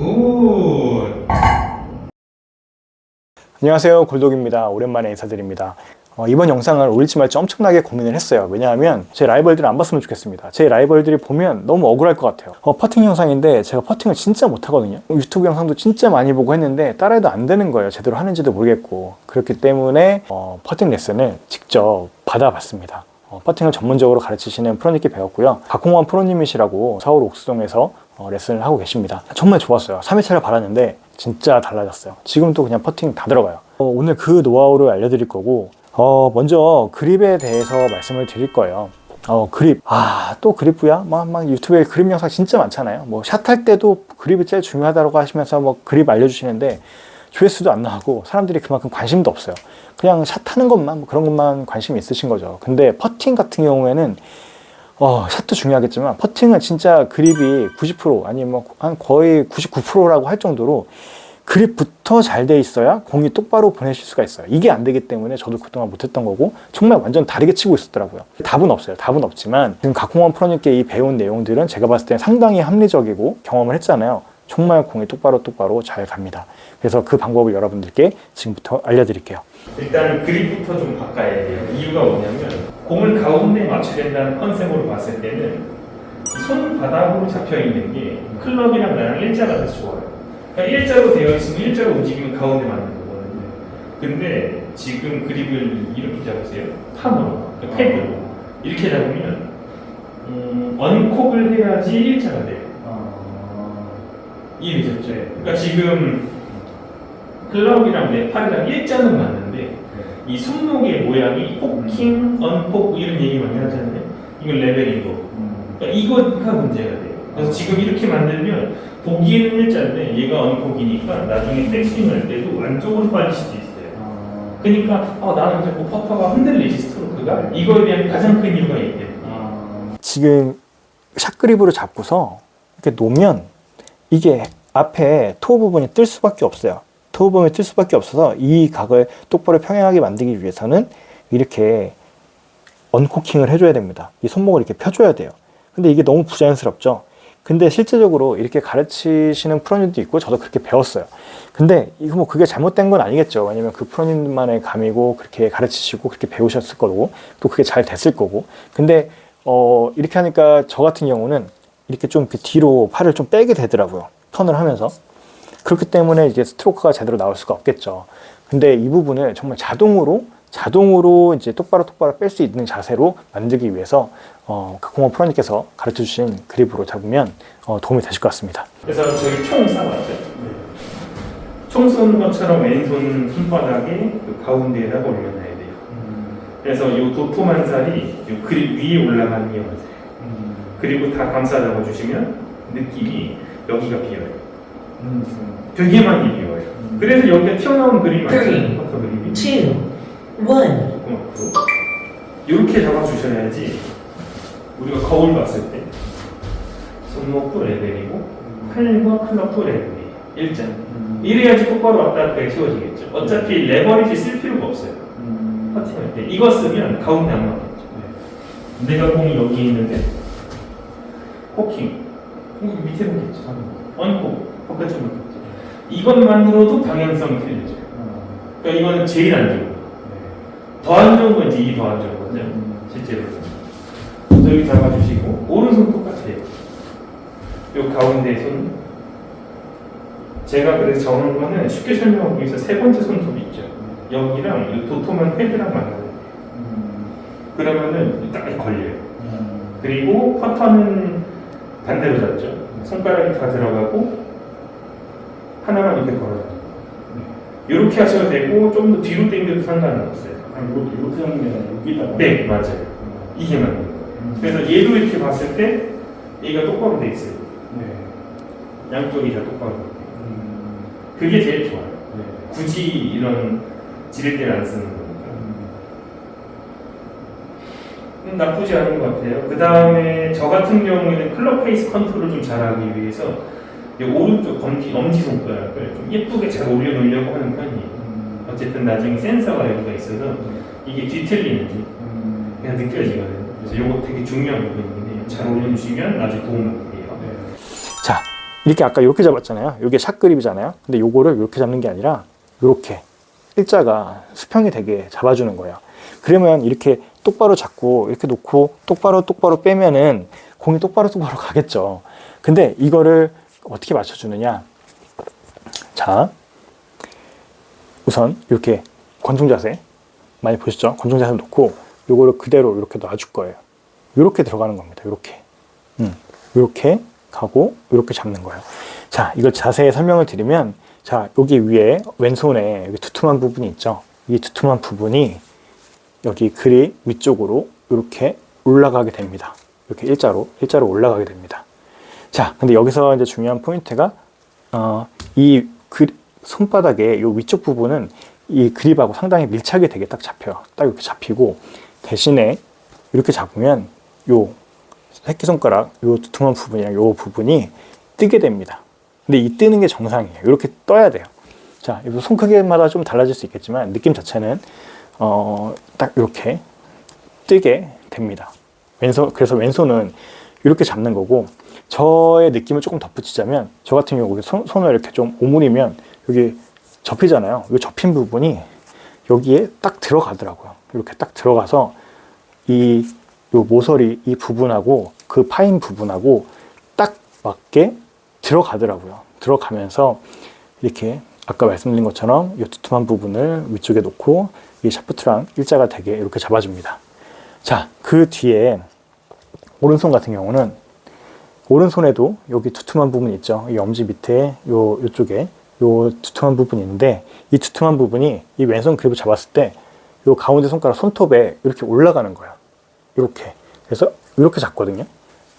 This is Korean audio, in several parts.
굿! 안녕하세요, 골독입니다. 오랜만에 인사드립니다. 이번 영상을 올릴지 말지 엄청나게 고민을 했어요. 왜냐하면 제 라이벌들을 안 봤으면 좋겠습니다. 제 라이벌들이 보면 너무 억울할 것 같아요. 퍼팅 영상인데 제가 퍼팅을 진짜 못하거든요. 유튜브 영상도 진짜 많이 보고 했는데 따라해도 안 되는 거예요. 제대로 하는지도 모르겠고. 그렇기 때문에 퍼팅 레슨을 직접 받아봤습니다. 퍼팅을 전문적으로 가르치시는 프로님께 배웠고요. 박홍원 프로님이시라고 서울 옥수동에서 레슨을 하고 계십니다. 정말 좋았어요. 3회차를 받았는데 진짜 달라졌어요. 지금도 그냥 퍼팅 다 들어가요. 오늘 그 노하우를 알려드릴 거고, 먼저 그립에 대해서 말씀을 드릴 거예요. 그립. 또 그립부야? 막 유튜브에 그립 영상 진짜 많잖아요. 샷 할 때도 그립이 제일 중요하다고 하시면서 그립 알려주시는데 조회수도 안 나오고 사람들이 그만큼 관심도 없어요. 그냥 샷 하는 것만, 그런 것만 관심이 있으신 거죠. 근데 퍼팅 같은 경우에는 샷도 중요하겠지만 퍼팅은 진짜 그립이 90% 아니면 한 거의 99%라고 할 정도로 그립부터 잘 돼 있어야 공이 똑바로 보내실 수가 있어요. 이게 안 되기 때문에 저도 그동안 못했던 거고 정말 완전 다르게 치고 있었더라고요. 답은 없어요. 답은 없지만 지금 박홍원 프로님께 이 배운 내용들은 제가 봤을 때 상당히 합리적이고 경험을 했잖아요. 정말 공이 똑바로 잘 갑니다. 그래서 그 방법을 여러분들께 지금부터 알려드릴게요. 일단 그립부터 좀 바꿔야 돼요. 이유가 뭐냐면 공을 가운데 맞춰야 된다는 컨셉으로 봤을 때는 손바닥으로 잡혀있는 게 클럽이랑 나랑 일자가 더 좋아요. 그러니까 일자로 되어 있으면 일자로 움직이면 가운데 맞는 거거든요. 근데 지금 그립을 이렇게 잡으세요. 팜으로, 그러니까 패드로 이렇게 잡으면 언콕을 해야지 일자가 돼요. 이해되셨죠? 그러니까 지금 클럽이랑 내 팔이랑 일자는 맞는데 이 손목의 모양이 포킹, 언폭 이런 얘기 많이 하잖아요. 이건 레벨인 거. 그러니까 이거가 문제가 돼요. 그래서 지금 이렇게 만들면 보기에는 일자인데 얘가 언폭이니까 나중에 백스윙 할 때도 안쪽으로 빠질 수도 있어요. 그러니까 나는 자꾸 퍼터가 흔들리지 스트로크가 이거에 대한 가장 큰 이유가 있대요. 지금 샷 그립으로 잡고서 이렇게 놓으면 이게 앞에 토 부분이 뜰 수밖에 없어요. 토 부분이 뜰 수밖에 없어서 이 각을 똑바로 평행하게 만들기 위해서는 이렇게 언코킹을 해줘야 됩니다. 이 손목을 이렇게 펴줘야 돼요. 근데 이게 너무 부자연스럽죠. 근데 실제적으로 이렇게 가르치시는 프로님도 있고 저도 그렇게 배웠어요. 근데 이거 그게 잘못된 건 아니겠죠. 왜냐면 그 프로님만의 감이고 그렇게 가르치시고 그렇게 배우셨을 거고 또 그게 잘 됐을 거고. 근데 이렇게 하니까 저 같은 경우는 이렇게 좀 뒤로 팔을 좀 빼게 되더라고요. 턴을 하면서. 그렇기 때문에 이제 스트로크가 제대로 나올 수가 없겠죠. 근데 이 부분을 정말 자동으로 이제 똑바로 뺄 수 있는 자세로 만들기 위해서 박홍원 프로님께서 가르쳐 주신 그립으로 잡으면 도움이 되실 것 같습니다. 그래서 저희 총 쏴봤죠. 총 쏘는 것처럼 왼손 손바닥에 그 가운데에다가 올려놔야 돼요. 그래서 이 도톰한 살이 이 그립 위에 올라가는 게 맞아요. 그리고 다 감싸 잡아주시면 느낌이 여기가 비어요. 되게 많이 비어요. 그래서 여기가 튀어나온 그림이 많잖아요. 퍼터 그림이. 2, 1. 이렇게 잡아주셔야지 우리가 거울 봤을 때 손목도 레벨이고 팔과 클럽도 레벨이에요. 일자. 이래야지 똑바로 왔다 갔다 쉬워지겠죠. 어차피 레버리지 쓸 필요가 없어요. 퍼팅할 때 이거 쓰면 가운데 안 맞겠죠. 내가 공이 여기 있는데 코킹 밑에 보겠죠. 언콕 바깥쪽 맞겠죠. 이것만으로도 방향성이 틀려져요. 그러니까 이거는 제일 안 좋은 거. 더 안 좋은 건 이제 이게 더 안 좋은 거죠. 실제로. 여기 잡아주시고 오른손 똑같아요. 요 가운데 손. 제가 그래서 정한 거는 쉽게 설명하기 위해서 세 번째 손톱 있죠. 여기랑 이 도톰한 패드랑 만나요. 그러면은 딱 걸려요. 그리고 퍼터는 반대로 잡죠. 손가락이 다 들어가고 하나만 이렇게 걸어요. 이렇게 하셔도 되고 좀 더 뒤로 당겨도 상관은 없어요. 이렇게 하는 게 아니라 여기다가? 네, 맞아요. 이게 맞는 거예요. 그래서 얘도 이렇게 봤을 때 얘가 똑바로 돼 있어요. 양쪽이 다 똑바로 돼 있어요. 그게 제일 좋아요. 굳이 이런 지렛대를 안 쓰는 거니까. 나쁘지 않은 것 같아요. 그 다음에 저 같은 경우에는 클럽 페이스 컨트롤을 좀 잘하기 위해서 오른쪽 엄지손가락을 좀 예쁘게 잘 올려놓으려고 하는 편이에요. 어쨌든 나중에 센서가 여기가 있어서 이게 뒤틀리는지 그냥 느껴지거든요. 그래서 이거 되게 중요한 부분인데 잘 올려주시면 나중에 도움이 돼요. 자, 이렇게 아까 이렇게 잡았잖아요. 이게 샷 그립이잖아요. 근데 요거를 이렇게 잡는 게 아니라 이렇게 일자가 수평이 되게 잡아주는 거예요. 그러면 이렇게 똑바로 잡고 이렇게 놓고 똑바로 빼면은 공이 똑바로 가겠죠. 근데 이거를 어떻게 맞춰주느냐. 자, 우선 이렇게 권총 자세 많이 보시죠? 권총 자세 놓고 요거를 그대로 이렇게 놔줄 거예요. 이렇게 들어가는 겁니다. 이렇게 가고 이렇게 잡는 거예요. 자, 이걸 자세히 설명을 드리면, 자, 여기 위에 왼손에 여기 두툼한 부분이 있죠. 이 두툼한 부분이 여기 그립 위쪽으로 이렇게 올라가게 됩니다. 이렇게 일자로 올라가게 됩니다. 자, 근데 여기서 이제 중요한 포인트가 이 손바닥의 이 위쪽 부분은 이 그립하고 상당히 밀착이 되게 딱 잡혀요. 딱 이렇게 잡히고, 대신에 이렇게 잡으면 요 새끼손가락 요 두툼한 부분이랑 요 부분이 뜨게 됩니다. 근데 이 뜨는 게 정상이에요. 이렇게 떠야 돼요. 자, 손 크기마다 좀 달라질 수 있겠지만 느낌 자체는 딱 이렇게 뜨게 됩니다. 그래서 왼손은 이렇게 잡는 거고, 저의 느낌을 조금 덧붙이자면, 저 같은 경우 손을 이렇게 좀 오므리면 여기 접히잖아요. 이 접힌 부분이 여기에 딱 들어가더라고요. 이렇게 딱 들어가서 요 모서리 이 부분하고 그 파인 부분하고 딱 맞게 들어가더라고요. 들어가면서 이렇게 아까 말씀드린 것처럼 이 두툼한 부분을 위쪽에 놓고 이 샤프트랑 일자가 되게 이렇게 잡아줍니다. 자, 그 뒤에 오른손 같은 경우는, 오른손에도 여기 두툼한 부분 있죠. 이 엄지 밑에 요쪽에 요 두툼한 부분이 있는데, 이 두툼한 부분이 이 왼손 그립을 잡았을 때 요 가운데 손가락 손톱에 이렇게 올라가는 거예요. 이렇게. 그래서 이렇게 잡거든요.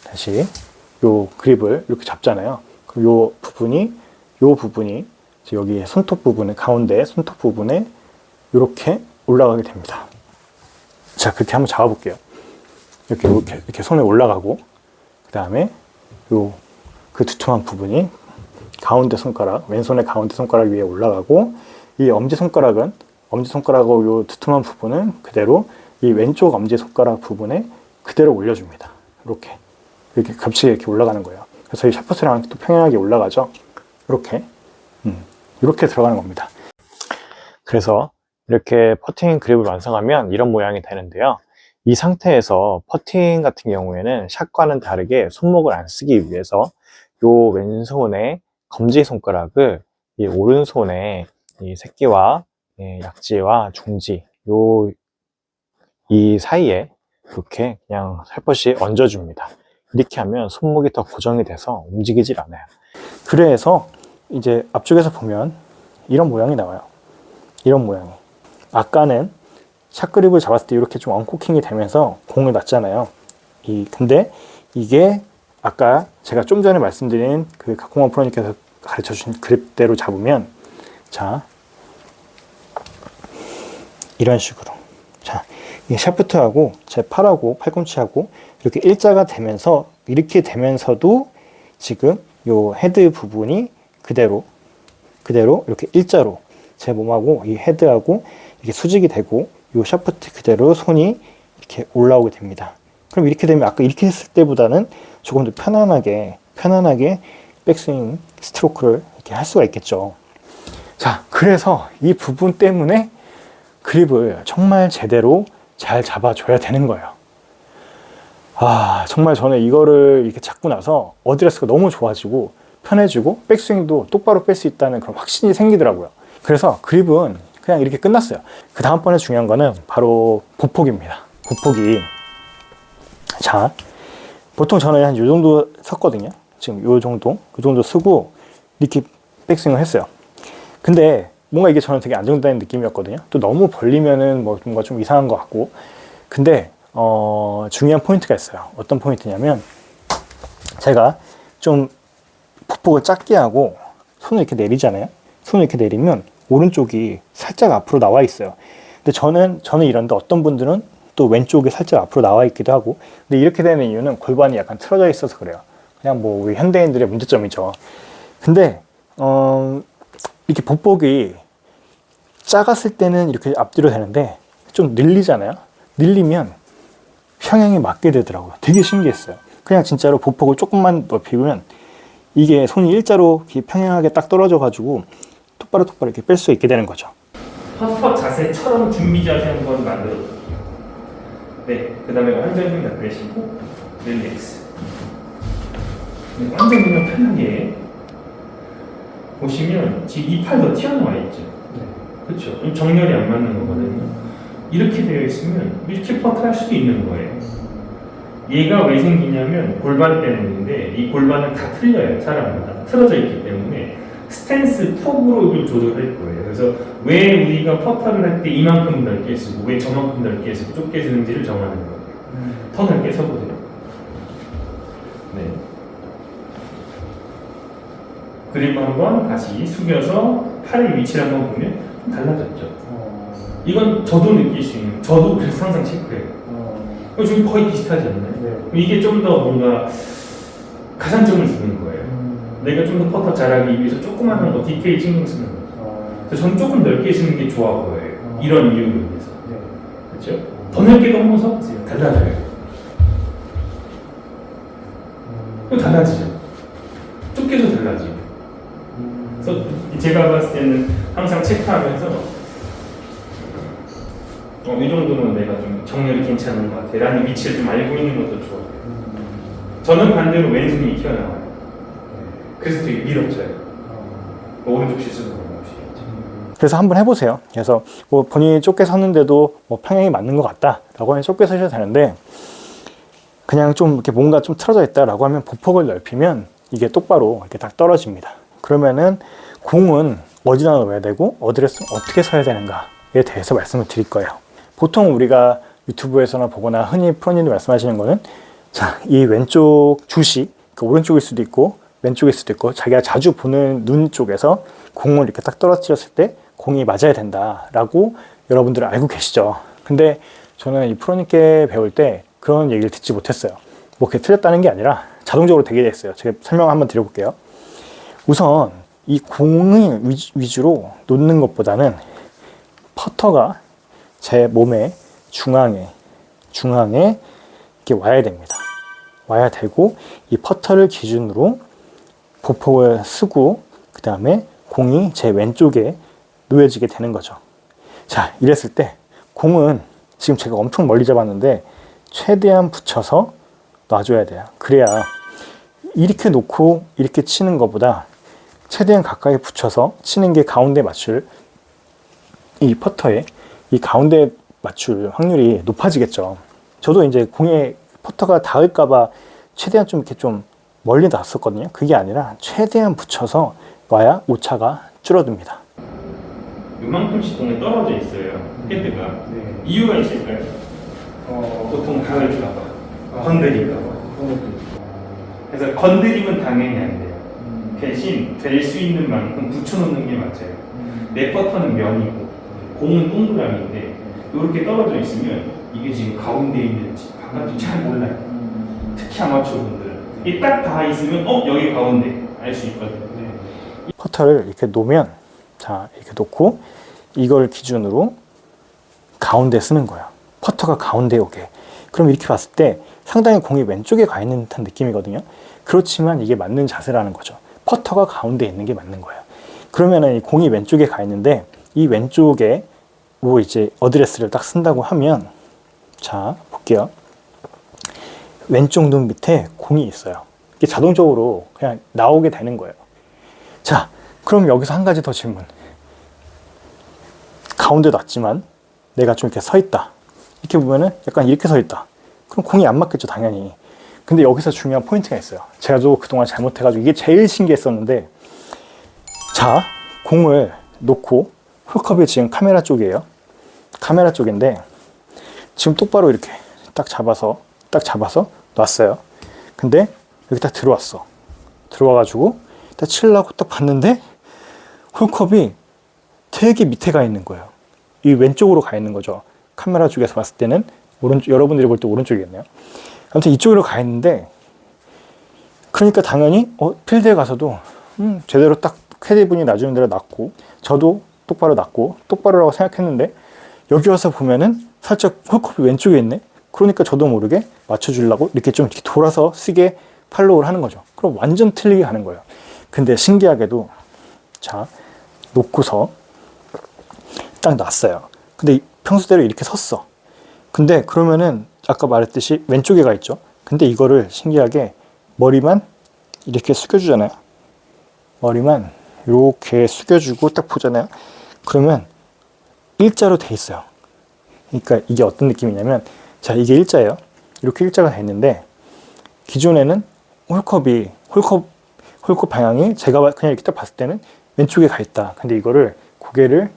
다시 요 그립을 이렇게 잡잖아요. 그럼 요 부분이 여기 손톱 부분에, 가운데 손톱 부분에 이렇게 올라가게 됩니다. 자, 그렇게 한번 잡아볼게요. 이렇게 손에 올라가고, 그 다음에 그 두툼한 부분이 가운데 손가락, 왼손의 가운데 손가락 위에 올라가고, 이 엄지손가락하고 요 두툼한 부분은 그대로 이 왼쪽 엄지손가락 부분에 그대로 올려줍니다. 이렇게 겹치게 이렇게 올라가는 거예요. 그래서 이 샤프트랑 또 평행하게 올라가죠. 이렇게 들어가는 겁니다. 그래서 이렇게 퍼팅 그립을 완성하면 이런 모양이 되는데요. 이 상태에서 퍼팅 같은 경우에는 샷과는 다르게 손목을 안 쓰기 위해서 요 왼손의 검지손가락을 이 오른손의 이 새끼와 약지와 중지 이 사이에 이렇게 그냥 살포시 얹어줍니다. 이렇게 하면 손목이 더 고정이 돼서 움직이질 않아요. 그래서 이제 앞쪽에서 보면 이런 모양이 나와요. 이런 모양이. 아까는 샷그립을 잡았을 때 이렇게 좀 언코킹이 되면서 공을 놨잖아요. 근데 이게 아까 제가 좀 전에 말씀드린 그 각공원 프로님께서 가르쳐 주신 그립대로 잡으면, 자, 이런 식으로. 자, 이 샤프트하고 제 팔하고 팔꿈치하고 이렇게 일자가 되면서, 이렇게 되면서도 지금 요 헤드 부분이 그대로 이렇게 일자로 제 몸하고 이 헤드하고 이렇게 수직이 되고, 요 샤프트 그대로 손이 이렇게 올라오게 됩니다. 그럼 이렇게 되면 아까 이렇게 했을 때보다는 조금 더 편안하게 백스윙 스트로크를 이렇게 할 수가 있겠죠. 자, 그래서 이 부분 때문에 그립을 정말 제대로 잘 잡아줘야 되는 거예요. 정말 저는 이거를 이렇게 잡고 나서 어드레스가 너무 좋아지고 편해지고 백스윙도 똑바로 뺄 수 있다는 그런 확신이 생기더라고요. 그래서 그립은 그냥 이렇게 끝났어요. 그 다음번에 중요한 거는 바로 보폭입니다. 보폭이, 자, 보통 저는 한 요 정도 섰거든요. 지금 요 정도 쓰고 이렇게 백스윙을 했어요. 근데 뭔가 이게 저는 되게 안정되는 느낌이었거든요. 또 너무 벌리면은 뭔가 좀 이상한 것 같고. 근데 중요한 포인트가 있어요. 어떤 포인트냐면, 제가 좀 보폭을 작게 하고 손을 이렇게 내리잖아요. 손을 이렇게 내리면 오른쪽이 살짝 앞으로 나와 있어요. 근데 저는 이런데 어떤 분들은 또 왼쪽이 살짝 앞으로 나와 있기도 하고. 근데 이렇게 되는 이유는 골반이 약간 틀어져 있어서 그래요. 그냥 뭐 우리 현대인들의 문제점이죠. 근데 이렇게 보폭이 작았을 때는 이렇게 앞뒤로 되는데 좀 늘리잖아요. 늘리면 평행이 맞게 되더라고요. 되게 신기했어요. 그냥 진짜로 보폭을 조금만 넓히면 이게 손이 일자로 이렇게 평행하게 딱 떨어져가지고 똑바로 이렇게 뺄 수 있게 되는 거죠. 퍼터 자세처럼 준비 자세 한번 만들어 볼게요. 네, 그 다음에 완전 힘 다 빼시고 릴렉스. 네, 완전 그냥 편하게 보시면 지금 이 팔도 튀어나와 있죠. 그렇죠. 정렬이 안 맞는 거거든요. 이렇게 되어 있으면 이렇게 퍼터 할 수도 있는 거예요. 얘가 왜 생기냐면 골반 때문인데 이 골반은 다 틀려요. 사람마다 틀어져 있기 때문에 스탠스 폭으로 이걸 조절할 거예요. 그래서 왜 우리가 퍼터를 할 때 이만큼 넓게 쓰고 왜 저만큼 넓게 쓰고 좁게 쓰는지를 정하는 거예요. 더 넓게 서보세요. 네. 그리고 한번 다시 숙여서 팔의 위치를 한번 보면 좀 달라졌죠. 이건 저도 느낄 수 있는, 저도 그래서 항상 체크해요. 지금 거의 비슷하지 않나요? 네. 이게 좀 더 뭔가 가산점을 주는 거예요. 내가 좀 더 퍼터 잘하기 위해서 조그마한 거 디테일 신경 쓰는 거죠. 그래서 저는 조금 넓게 쓰는 게 좋아 보여요. 이런 이유로 인해서. 그렇죠? 더 넓게도 한번 써보세요. 달라져요. 또 달라지죠. 좁게도 달라지고. 그래서 제가 봤을 때는 항상 체크하면서 이 정도면 내가 좀 정렬이 괜찮은 것 같아. 라는 위치를 좀 알고 있는 것도 좋아요. 저는 반대로 왼손이 튀어나와요. 그래서 되게 밀어져요. 오른쪽 시술로 넘어오시겠죠. 그래서 한번 해보세요. 그래서 뭐 본인이 좁게 섰는데도 뭐 평행이 맞는 것 같다라고 하면 좁게 서셔도 되는데 그냥 좀 이렇게 뭔가 좀 틀어져 있다라고 하면 보폭을 넓히면 이게 똑바로 이렇게 딱 떨어집니다. 그러면은 공은 어디다 넣어야 되고 어디에서 어떻게 서야 되는가에 대해서 말씀을 드릴 거예요. 보통 우리가 유튜브에서나 보거나 흔히 프로님이 말씀하시는 거는 자, 이 왼쪽 슛이 그 오른쪽일 수도 있고 왼쪽일 수도 있고 자기가 자주 보는 눈 쪽에서 공을 이렇게 딱 떨어뜨렸을 때 공이 맞아야 된다라고 여러분들은 알고 계시죠. 근데 저는 이 프로님께 배울 때 그런 얘기를 듣지 못했어요. 뭐 그게 틀렸다는 게 아니라 자동적으로 되게 됐어요. 제가 설명 한번 드려볼게요. 우선 이 공을 위주로 놓는 것보다는 퍼터가 제 몸의 중앙에 이렇게 와야 됩니다. 와야 되고 이 퍼터를 기준으로 보폭을 쓰고 그 다음에 공이 제 왼쪽에 놓여지게 되는 거죠. 자, 이랬을 때 공은 지금 제가 엄청 멀리 잡았는데 최대한 붙여서 놔줘야 돼요. 그래야 이렇게 놓고 이렇게 치는 것보다 최대한 가까이 붙여서 치는 게 가운데 맞출 이 퍼터에 이 가운데 맞출 확률이 높아지겠죠. 저도 이제 공에 퍼터가 닿을까봐 최대한 좀 이렇게 좀 멀리 놨었거든요. 그게 아니라 최대한 붙여서 놔야 오차가 줄어듭니다. 요만큼씩 공에 떨어져 있어요. 헤드가. 이유가 있을까요? 보통 닿을까봐. 건드릴까봐. 그래서 건드리면 당연히 안 돼요. 대신 될 수 있는 만큼 붙여놓는 게 맞아요. 내 퍼터는 면이고 공은 동그라미인데 이렇게 떨어져 있으면 이게 지금 가운데에 있는지 바깥인지 잘 몰라요. 특히 아마추어 분들은 이게 딱 닿아 있으면 여기 가운데 알 수 있거든요. 퍼터를 이렇게 놓으면 자 이렇게 놓고 이걸 기준으로 가운데 쓰는 거예요. 퍼터가 가운데에 오게. 그럼 이렇게 봤을 때 상당히 공이 왼쪽에 가 있는 듯한 느낌이거든요. 그렇지만 이게 맞는 자세라는 거죠. 퍼터가 가운데에 있는 게 맞는 거예요. 그러면은 이 공이 왼쪽에 가 있는데 이 왼쪽에 뭐 이제 어드레스를 딱 쓴다고 하면 자 볼게요. 왼쪽 눈 밑에 공이 있어요. 이게 자동적으로 그냥 나오게 되는 거예요. 자, 그럼 여기서 한 가지 더 질문. 가운데 놨지만 내가 좀 이렇게 서 있다. 이렇게 보면은 약간 이렇게 서 있다. 그럼 공이 안 맞겠죠, 당연히. 근데 여기서 중요한 포인트가 있어요. 제가 또 그동안 잘못해가지고 이게 제일 신기했었는데 자, 공을 놓고 홀컵이 지금 카메라 쪽이에요. 카메라 쪽인데 지금 똑바로 이렇게 딱 잡아서 놨어요. 근데 여기 딱 들어왔어. 들어와가지고 딱 치려고 딱 봤는데 홀컵이 되게 밑에 가 있는 거예요. 이 왼쪽으로 가 있는 거죠. 카메라 쪽에서 봤을 때는 오른쪽, 여러분들이 볼 때 오른쪽이겠네요. 아무튼 이쪽으로 가 있는데 그러니까 당연히 필드에 가서도 제대로 딱 캐디분이 놔주는 대로 놨고 저도 똑바로 놨고 똑바로라고 생각했는데 여기 와서 보면은 살짝 홀컵이 왼쪽에 있네. 그러니까 저도 모르게 맞춰주려고 이렇게 좀 이렇게 돌아서 쓰게 팔로우를 하는 거죠. 그럼 완전 틀리게 가는 거예요. 근데 신기하게도 자 놓고서 딱 놨어요. 근데 평소대로 이렇게 섰어. 근데 그러면은 아까 말했듯이 왼쪽에 가 있죠. 근데 이거를 신기하게 머리만 이렇게 숙여주잖아요. 머리만 이렇게 숙여주고 딱 보잖아요. 그러면 일자로 돼 있어요. 그러니까 이게 어떤 느낌이냐면, 자 이게 일자예요. 이렇게 일자가 돼 있는데 기존에는 홀컵 방향이 제가 그냥 이렇게 딱 봤을 때는 왼쪽에 가 있다. 근데 이거를 고개를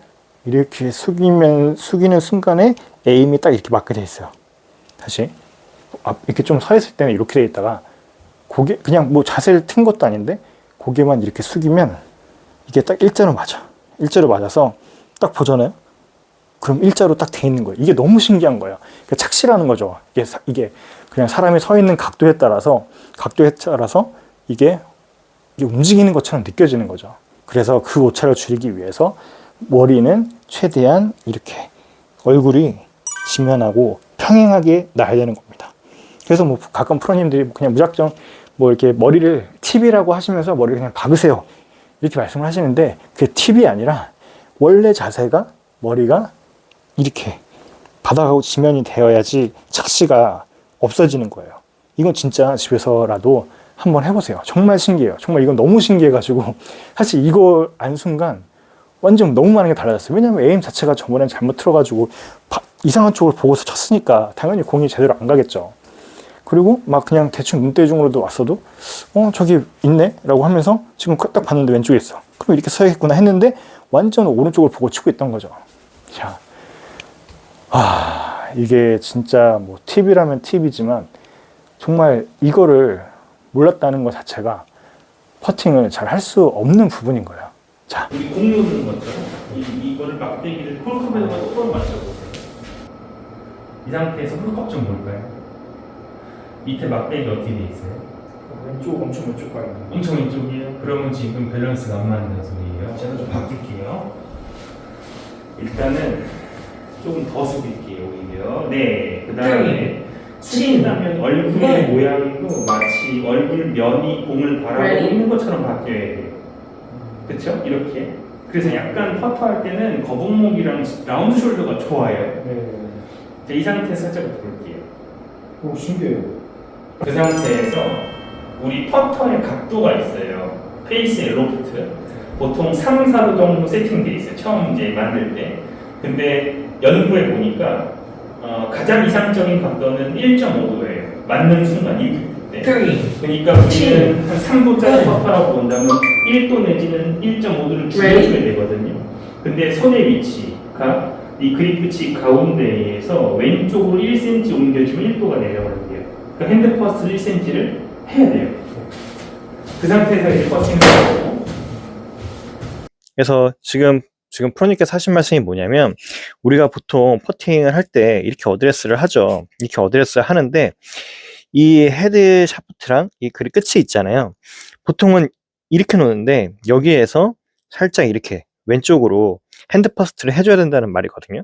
이렇게 숙이는 순간에 에임이 딱 이렇게 맞게 돼 있어요. 다시 이렇게 좀 서 있을 때는 이렇게 돼 있다가 고개 그냥 뭐 자세를 튼 것도 아닌데 고개만 이렇게 숙이면 이게 딱 일자로 맞아. 일자로 맞아서 딱 보잖아요. 그럼 일자로 딱 돼 있는 거예요. 이게 너무 신기한 거예요. 그러니까 착시라는 거죠. 이게 그냥 사람이 서 있는 각도에 따라서 이게 움직이는 것처럼 느껴지는 거죠. 그래서 그 오차를 줄이기 위해서 머리는 최대한 이렇게 얼굴이 지면하고 평행하게 놔야 되는 겁니다. 그래서 뭐 가끔 프로님들이 그냥 무작정 뭐 이렇게 머리를 팁이라고 하시면서 머리를 그냥 박으세요. 이렇게 말씀을 하시는데 그게 팁이 아니라 원래 자세가 머리가 이렇게 바닥하고 지면이 되어야지 착시가 없어지는 거예요. 이건 진짜 집에서라도 한번 해보세요. 정말 신기해요. 정말 이건 너무 신기해가지고 사실 이거 안 순간 완전 너무 많은 게 달라졌어요. 왜냐면 에임 자체가 저번엔 잘못 틀어가지고 이상한 쪽을 보고서 쳤으니까 당연히 공이 제대로 안 가겠죠. 그리고 막 그냥 대충 눈대중으로도 왔어도 저기 있네? 라고 하면서 지금 딱 봤는데 왼쪽에 있어. 그럼 이렇게 서야겠구나 했는데 완전 오른쪽을 보고 치고 있던 거죠. 자, 이게 진짜 뭐 팁이라면 팁이지만 정말 이거를 몰랐다는 것 자체가 퍼팅을 잘 할 수 없는 부분인 거예요. 자, 우리 공 놓는 것처럼 이거를 막대기를 홀컵에다가 똑바로 맞춰보세요. 이 상태에서 홀컵 좀 볼까요? 밑에 막대기 어떻게 돼 있어요? 왼쪽 엄청 왼쪽 가 있는. 엄청 왼쪽이에요? 그러면 지금 밸런스가 안 맞는 소리예요. 제가 좀 바꿀게요. 일단은 조금 더 숙일게요, 오히려. 네, 그 다음에 숙인다면 얼굴의 모양도 마치 얼굴 면이 공을 바라보고 있는 것처럼 바뀌어야 돼요. 그쵸? 이렇게. 그래서 약간 퍼터할 때는 거북목이랑 라운드 숄더가 좋아요. 네. 자, 이 상태에서 살짝 볼게요. 오 신기해요. 그 상태에서 우리 퍼터의 각도가 있어요. 페이스의 로프트. 보통 3, 4도 정도 세팅되어 있어요. 처음 이제 만들 때. 근데 연구해 보니까 가장 이상적인 각도는 1.5도예요. 맞는 순간 이때. 그러니까 우리는 한 3도짜리 퍼터라고 본다면 1도 내지는 1.5도를 줄여줘야 되거든요. 근데 손의 위치가 이 그립 치 가운데에서 왼쪽으로 1cm 옮겨주면 1도가 내려가는데요. 그러니까 핸드 퍼스트를 1cm를 해야 돼요. 그 상태에서 이제 퍼팅을 하고. 그래서 지금 프로님께서 하신 말씀이 뭐냐면, 우리가 보통 퍼팅을 할 때 이렇게 어드레스를 하죠. 이렇게 어드레스를 하는데 이 헤드 샤프트랑 이 그립 끝이 있잖아요. 보통은 이렇게 놓는데 여기에서 살짝 이렇게 왼쪽으로 핸드 퍼스트를 해줘야 된다는 말이거든요.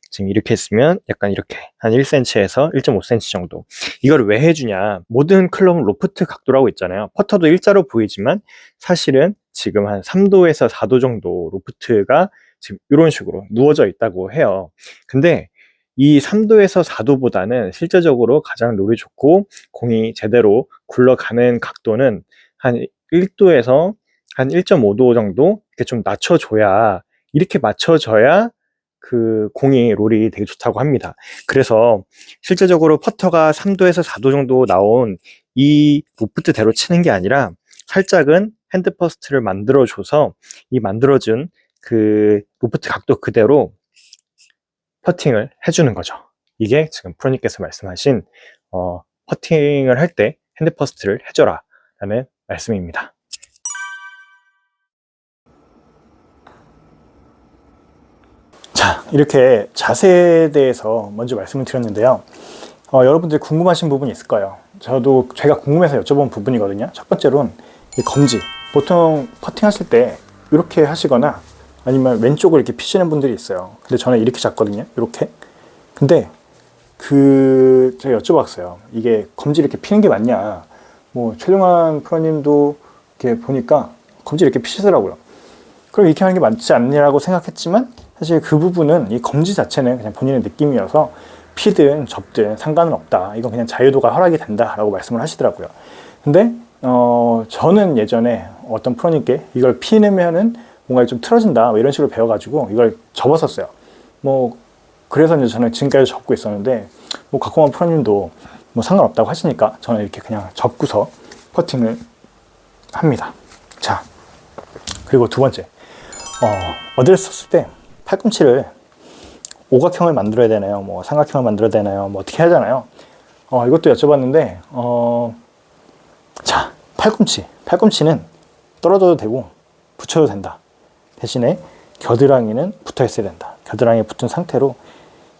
지금 이렇게 했으면 약간 이렇게 한 1cm에서 1.5cm 정도. 이걸 왜 해주냐? 모든 클럽은 로프트 각도라고 있잖아요. 퍼터도 일자로 보이지만 사실은 지금 한 3도에서 4도 정도 로프트가 지금 이런 식으로 누워져 있다고 해요. 근데 이 3도에서 4도보다는 실제적으로 가장 롤이 좋고 공이 제대로 굴러가는 각도는 한 1도에서 한 1.5도 정도 이렇게 좀 낮춰줘야, 이렇게 맞춰져야 그 공이 롤이 되게 좋다고 합니다. 그래서 실제적으로 퍼터가 3도에서 4도 정도 나온 이 로프트대로 치는 게 아니라 살짝은 핸드 퍼스트를 만들어줘서 이 만들어준 그 로프트 각도 그대로 퍼팅을 해주는 거죠. 이게 지금 프로님께서 말씀하신 퍼팅을 할 때 핸드 퍼스트를 해줘라 라는 말씀입니다. 자, 이렇게 자세에 대해서 먼저 말씀을 드렸는데요. 여러분들 궁금하신 부분이 있을 거예요. 제가 궁금해서 여쭤본 부분이거든요. 첫 번째로는 이 검지. 보통 퍼팅 하실 때 이렇게 하시거나 아니면 왼쪽을 이렇게 피시는 분들이 있어요. 근데 저는 이렇게 잡거든요. 이렇게. 근데 제가 여쭤봤어요. 이게 검지 이렇게 피는 게 맞냐? 뭐 최종환 프로님도 이렇게 보니까 검지 이렇게 피시더라고요. 그럼 이렇게 하는 게 맞지 않냐고 생각했지만 사실 그 부분은 이 검지 자체는 그냥 본인의 느낌이어서 피든 접든 상관은 없다. 이건 그냥 자유도가 허락이 된다라고 말씀을 하시더라고요. 근데 저는 예전에 어떤 프로님께 이걸 피내면은 뭔가 좀 틀어진다 뭐 이런 식으로 배워가지고 이걸 접었었어요. 뭐 그래서 이제 저는 지금까지 접고 있었는데 뭐 각공한 프로님도 뭐 상관없다고 하시니까 저는 이렇게 그냥 접고서 퍼팅을 합니다. 자, 그리고 두 번째, 어드레스 쳤을 때 팔꿈치를 오각형을 만들어야 되나요? 뭐 삼각형을 만들어야 되나요? 뭐 어떻게 하잖아요. 이것도 여쭤봤는데, 자, 팔꿈치는 떨어져도 되고 붙여도 된다. 대신에 겨드랑이는 붙어 있어야 된다. 겨드랑이에 붙은 상태로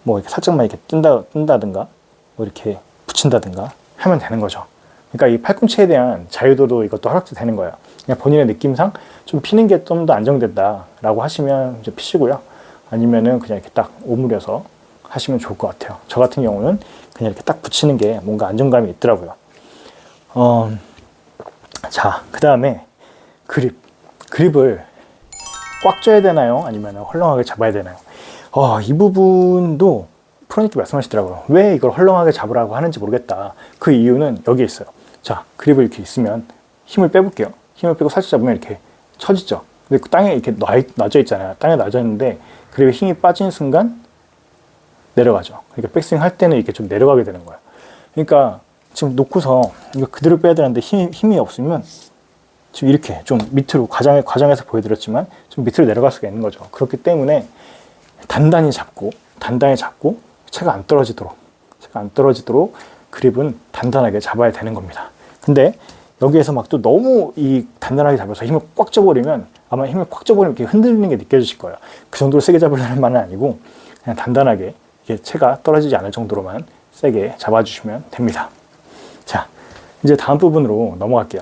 뭐 이렇게 살짝만 이렇게 뜬다든가 뭐 이렇게 붙인다든가 하면 되는 거죠. 그러니까 이 팔꿈치에 대한 자유도도 이것도 허락도 되는 거예요. 그냥 본인의 느낌상 좀 피는 게 좀 더 안정된다라고 하시면 이제 피시고요. 아니면은 그냥 이렇게 딱 오므려서 하시면 좋을 것 같아요. 저 같은 경우는 그냥 이렇게 딱 붙이는 게 뭔가 안정감이 있더라고요. 자, 그 다음에 그립을 꽉 쪄야 되나요? 아니면 헐렁하게 잡아야 되나요? 이 부분도 프로님께 말씀하시더라고요. 왜 이걸 헐렁하게 잡으라고 하는지 모르겠다. 그 이유는 여기에 있어요. 자, 그립을 이렇게 있으면 힘을 빼볼게요. 힘을 빼고 살짝 잡으면 이렇게 처지죠. 근데 그 땅에 이렇게 놔져 있잖아요. 땅에 놔져 있는데 그립에 힘이 빠지는 순간 내려가죠. 그러니까 백스윙 할 때는 이렇게 좀 내려가게 되는 거예요. 그러니까 지금 놓고서 이거 그대로 빼야 되는데 힘이 없으면 지금 이렇게 좀 밑으로 과정에서 보여드렸지만 좀 밑으로 내려갈 수가 있는 거죠. 그렇기 때문에 단단히 잡고 채가 안 떨어지도록 그립은 단단하게 잡아야 되는 겁니다. 근데 여기에서 막 또 너무 이 단단하게 잡아서 힘을 꽉 줘버리면 아마 힘을 꽉 줘버리면 이렇게 흔들리는 게 느껴지실 거예요. 그 정도로 세게 잡으려는 말은 아니고 그냥 단단하게 이게 채가 떨어지지 않을 정도로만 세게 잡아주시면 됩니다. 자, 이제 다음 부분으로 넘어갈게요.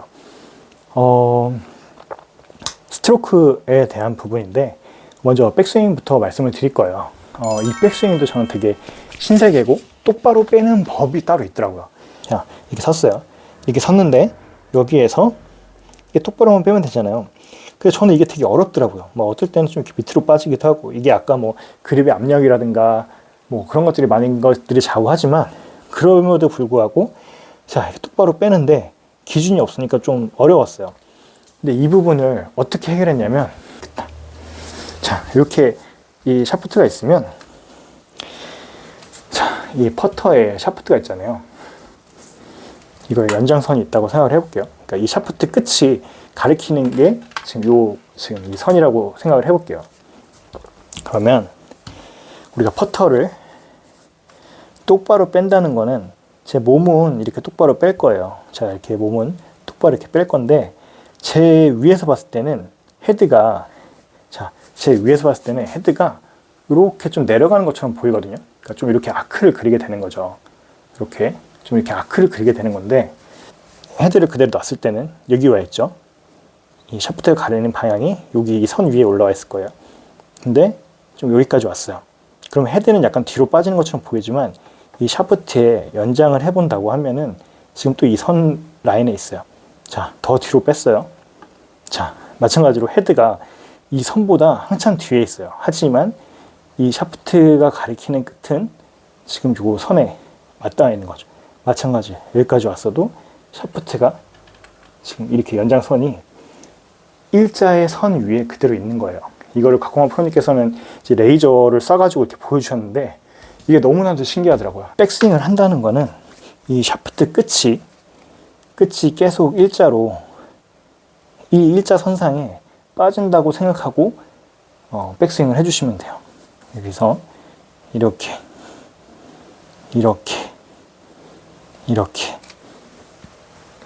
스트로크에 대한 부분인데 먼저 백스윙부터 말씀을 드릴 거예요. 이 백스윙도 저는 되게 신세계고 똑바로 빼는 법이 따로 있더라고요. 자, 이렇게 섰어요. 이렇게 섰는데 여기에서 이게 똑바로만 빼면 되잖아요. 그래서 저는 이게 되게 어렵더라고요. 뭐 어떨 때는 좀 이렇게 밑으로 빠지기도 하고 이게 아까 뭐 그립의 압력이라든가 뭐 그런 것들이 많은 것들이 좌우하지만 그럼에도 불구하고 자, 이렇게 똑바로 빼는데 기준이 없으니까 좀 어려웠어요. 근데 이 부분을 어떻게 해결했냐면 자, 이렇게 이 샤프트가 있으면 자, 이 퍼터에 샤프트가 있잖아요. 이거에 연장선이 있다고 생각을 해볼게요. 그러니까 이 샤프트 끝이 가리키는 게 지금 이 선이라고 생각을 해볼게요. 그러면 우리가 퍼터를 똑바로 뺀다는 거는 제 몸은 이렇게 똑바로 뺄 거예요. 자, 이렇게 몸은 똑바로 이렇게 뺄 건데 제 위에서 봤을 때는 헤드가 이렇게 좀 내려가는 것처럼 보이거든요. 그러니까 좀 이렇게 아크를 그리게 되는 거죠. 이렇게 좀 이렇게 아크를 그리게 되는 건데 헤드를 그대로 놨을 때는 여기 와 있죠. 이 샤프트가 가리는 방향이 여기 이 선 위에 올라와 있을 거예요. 근데 좀 여기까지 왔어요. 그럼 헤드는 약간 뒤로 빠지는 것처럼 보이지만 이 샤프트에 연장을 해본다고 하면은 지금 또 이 선 라인에 있어요. 자, 더 뒤로 뺐어요. 자, 마찬가지로 헤드가 이 선보다 한참 뒤에 있어요. 하지만 이 샤프트가 가리키는 끝은 지금 요 선에 맞닿아 있는 거죠. 마찬가지 여기까지 왔어도 샤프트가 지금 이렇게 연장선이 일자의 선 위에 그대로 있는 거예요. 이거를 각공한 프로님께서는 이제 레이저를 쏴가지고 이렇게 보여주셨는데 이게 너무나도 신기하더라고요. 백스윙을 한다는 거는 이 샤프트 끝이 계속 일자로 이 일자 선상에 빠진다고 생각하고 백스윙을 해주시면 돼요. 여기서 이렇게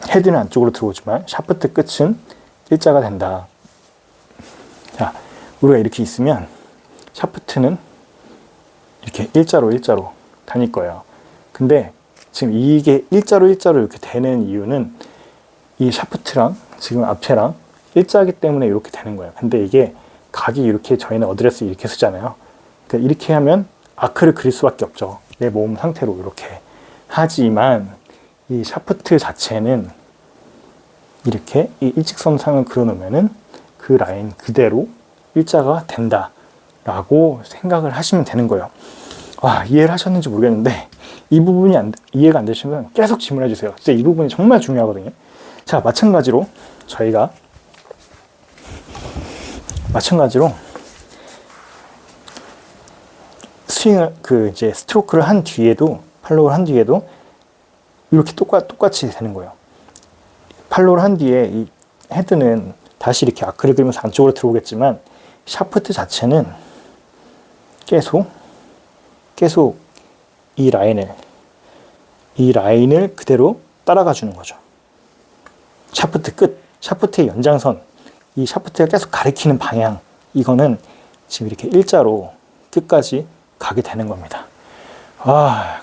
헤드는 안쪽으로 들어오지만 샤프트 끝은 일자가 된다. 자, 우리가 이렇게 있으면 샤프트는 이렇게 일자로 다닐 거예요. 근데 지금 이게 일자로 이렇게 되는 이유는 이 샤프트랑 지금 앞체랑 일자이기 때문에 이렇게 되는 거예요. 근데 이게 각이 이렇게 저희는 어드레스 이렇게 쓰잖아요. 그러니까 이렇게 하면 아크를 그릴 수밖에 없죠. 내 몸 상태로 이렇게. 하지만 이 샤프트 자체는 이렇게 이 일직선상을 그려놓으면은 그 라인 그대로 일자가 된다라고 생각을 하시면 되는 거예요. 이해를 하셨는지 모르겠는데 이 부분이 이해가 안 되시면 계속 질문해 주세요. 진짜 이 부분이 정말 중요하거든요. 자, 마찬가지로 저희가 스윙을 이제 스트로크를 한 뒤에도 팔로우를 한 뒤에도 이렇게 똑같이 되는 거예요. 팔로우를 한 뒤에 이 헤드는 다시 이렇게 아크를 그리면서 안쪽으로 들어오겠지만 샤프트 자체는 계속 이 라인을 그대로 따라가 주는 거죠. 샤프트 끝, 샤프트의 연장선, 이 샤프트가 계속 가리키는 방향, 이거는 지금 이렇게 일자로 끝까지 가게 되는 겁니다.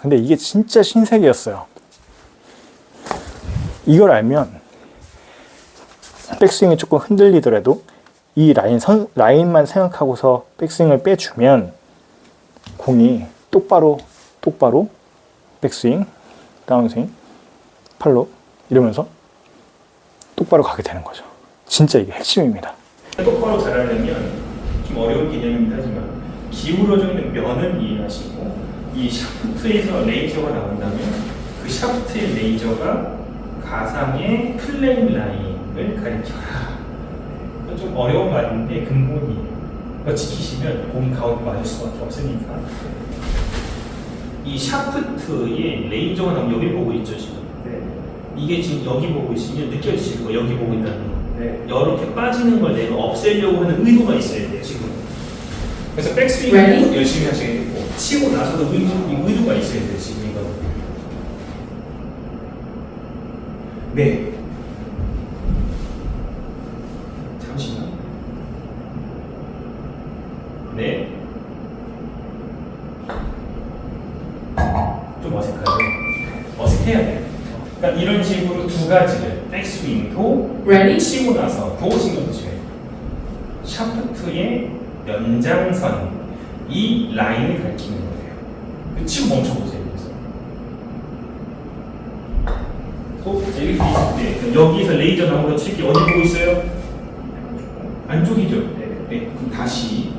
근데 이게 진짜 신세계였어요. 이걸 알면 백스윙이 조금 흔들리더라도 이 라인만 생각하고서 백스윙을 빼주면 공이 똑바로 백스윙, 다운스윙, 팔로 이러면서 똑바로 가게 되는 거죠. 진짜 이게 핵심입니다. 똑바로 잘하려면 좀 어려운 개념이긴 하지만 기울어져 있는 면은 이해하시고 이 샤프트에서 레이저가 나온다면 그 샤프트의 레이저가 가상의 플레인 라인을 가리켜라. 좀 어려운 말인데 근본이에요. 지키시면 공이 가운데 맞을 수밖에 없으니까. 이 샤프트에 레이저가 나오면 여기 보고 있죠 지금. 이게 지금 여기 보고 있으면 느껴지실 거예요. 여기 보고 있다는 거. 이렇게 빠지는 걸 내가 없애려고 하는 의도가 있어야 돼요 지금. 그래서 백스윙을 열심히 하시겠고 치고 나서도 의도가 있어야 돼요 지금 이거. 네. 잠시만. 네. 좀 어색하죠? 어색해야 돼요. 그러니까 이런 식으로 두 가지를 백스윙도 치고 나서 도 신경 쓰셔야 돼요. 샤프트의 연장선 이 라인을 가리키는 거예요. 치고 멈춰보세요. 그래서 이렇게 있을 때 여기서 레이저 나오는 거 칠게 어디 보고 있어요? 안쪽이죠. 네. 그럼 다시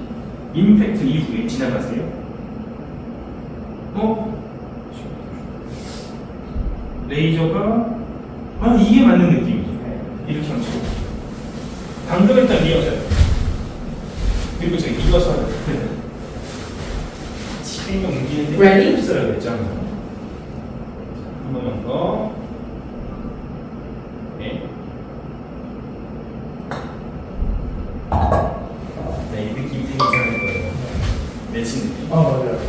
임팩트 이후에 지나가세요. 레이저가 이게 맞는 느낌이죠. 이렇게 하면 치고 방금 했던 리허설 그리고 제가 이어서 치행을 옮기는데 흡수라고 했죠. 한 번만 더. 네. 이 느낌이 되게 이상할 거예요. 매치 느낌. 맞아요.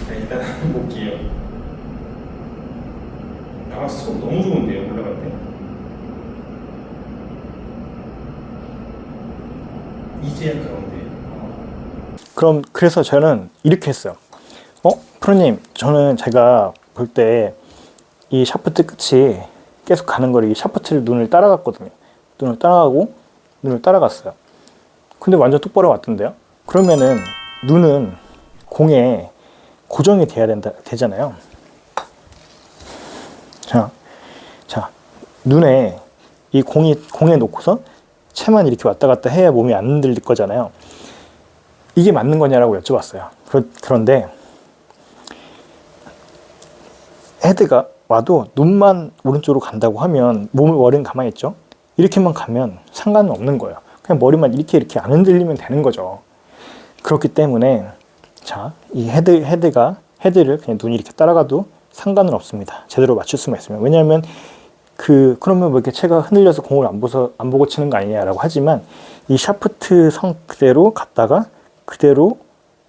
일단 한번 볼게요. 스톱 너무 좋은데요, 올라갈 때. 이제야 가운데. 그래서 저는 이렇게 했어요. 프로님, 저는 제가 볼 때 이 샤프트 끝이 계속 가는 거를 이 샤프트를 눈을 따라갔거든요. 눈을 따라갔어요. 근데 완전 똑바로 왔던데요? 그러면은 눈은 공에 고정이 되잖아요. 자, 눈에 이 공에 놓고서 채만 이렇게 왔다 갔다 해야 몸이 안 흔들릴 거잖아요. 이게 맞는 거냐라고 여쭤봤어요. 그런데 헤드가 와도 눈만 오른쪽으로 간다고 하면 머리는 가만히 있죠. 이렇게만 가면 상관은 없는 거예요. 그냥 머리만 이렇게 안 흔들리면 되는 거죠. 그렇기 때문에 이 헤드를 그냥 눈이 이렇게 따라가도 상관은 없습니다. 제대로 맞출 수만 있으면. 왜냐하면 그러면 뭐 이렇게 채가 흔들려서 공을 안 보고 치는 거 아니냐라고 하지만 이 샤프트 선 그대로 갔다가 그대로